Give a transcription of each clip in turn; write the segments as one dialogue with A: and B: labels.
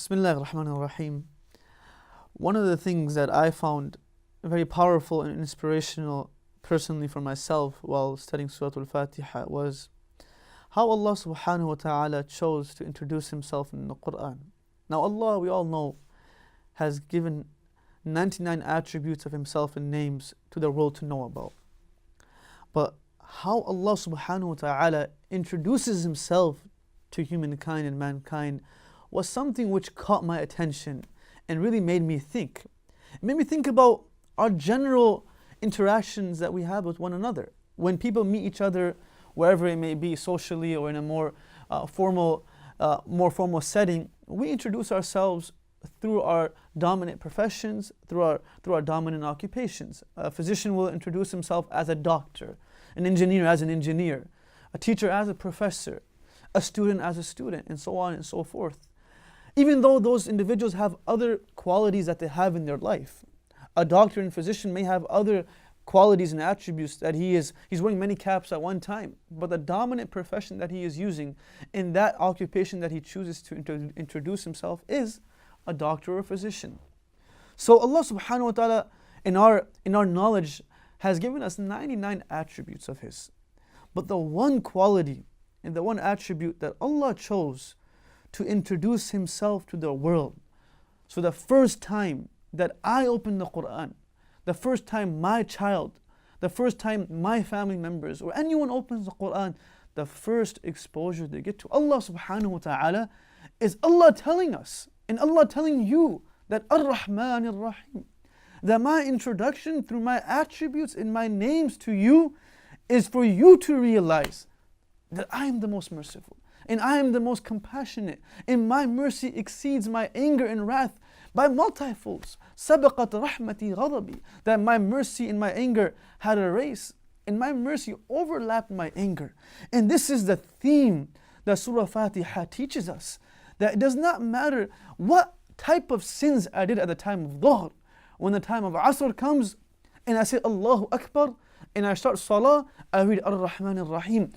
A: Bismillah ar-Rahman ar-Rahim. One of the things that I found very powerful and inspirational personally for myself while studying Surah Fatiha was how Allah subhanahu wa ta'ala chose to introduce Himself in the Quran. Now Allah, we all know, has given 99 attributes of Himself and names to the world to know about. But how Allah subhanahu wa ta'ala introduces Himself to humankind and mankind was something which caught my attention and really made me think. It made me think about our general interactions that we have with one another. When people meet each other, wherever it may be, socially or in a more formal setting, we introduce ourselves through our dominant professions, through our dominant occupations. A physician will introduce himself as a doctor, an engineer as an engineer, a teacher as a professor, a student as a student, and so on and so forth. Even though those individuals have other qualities that they have in their life. A doctor and physician may have other qualities and attributes that he's wearing many caps at one time, but the dominant profession that he is using in that occupation that he chooses to introduce himself is a doctor or a physician. So Allah subhanahu wa ta'ala in our knowledge has given us 99 attributes of His. But the one quality and the one attribute that Allah chose to introduce Himself to the world. So the first time that I open the Quran, the first time my child, the first time my family members or anyone opens the Quran, the first exposure they get to Allah subhanahu wa ta'ala is Allah telling us and Allah telling you that Ar-Rahman Ar-Rahim, that my introduction through my attributes and my names to you is for you to realize that I am the most merciful and I am the most compassionate and my mercy exceeds my anger and wrath by multifolds. Sabaqat rahmati ghadabi, that my mercy and my anger had a race and my mercy overlapped my anger. And this is the theme that Surah Fatiha teaches us, that it does not matter what type of sins I did at the time of Dhuhr. When the time of Asr comes and I say Allahu Akbar and I start Salah, I read Ar-Rahman Ar-Rahim.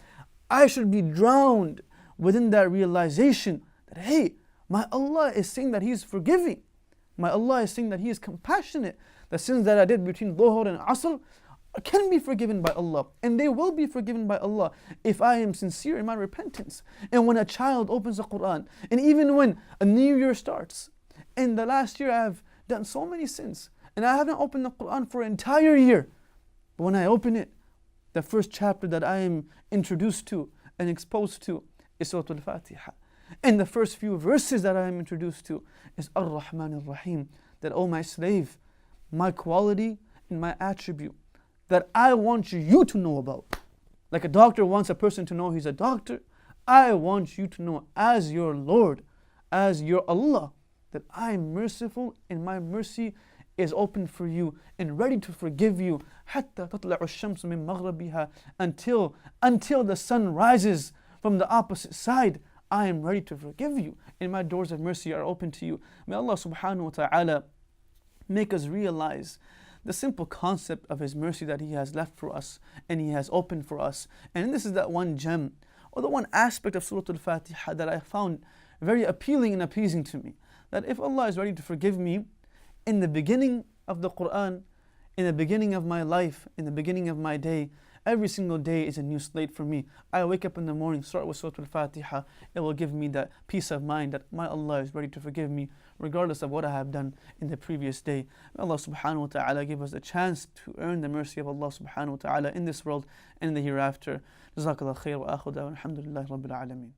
A: I should be drowned within that realization that, hey, my Allah is saying that He is forgiving. My Allah is saying that He is compassionate. The sins that I did between Dhuhr and Asr can be forgiven by Allah. And they will be forgiven by Allah if I am sincere in my repentance. And when a child opens the Quran, and even when a new year starts, in the last year I have done so many sins, and I haven't opened the Quran for an entire year. But when I open it, the first chapter that I am introduced to and exposed to is Surah Fatiha. And the first few verses that I am introduced to is Ar-Rahman Ar-Rahim, that, oh my slave, my quality and my attribute that I want you to know about. Like a doctor wants a person to know he's a doctor, I want you to know as your Lord, as your Allah, that I am merciful and my mercy is open for you and ready to forgive you حَتَّى تَطْلَعُ الشَّمْسُ مِن مَغْرَبِهَا, until the sun rises from the opposite side. I am ready to forgive you and my doors of mercy are open to you. May Allah subhanahu wa ta'ala make us realize the simple concept of His mercy that He has left for us and He has opened for us. And this is that one gem or the one aspect of Surah Al-Fatiha that I found very appealing and appeasing to me. That if Allah is ready to forgive me in the beginning of the Quran, in the beginning of my life, in the beginning of my day, every single day is a new slate for me. I wake up in the morning, start with Surah Al-Fatiha. It will give me that peace of mind that my Allah is ready to forgive me regardless of what I have done in the previous day. May Allah subhanahu wa ta'ala give us a chance to earn the mercy of Allah subhanahu wa ta'ala in this world and in the hereafter. Jazakallah khair wa akhu da'wan alhamdulillahi rabbil alameen.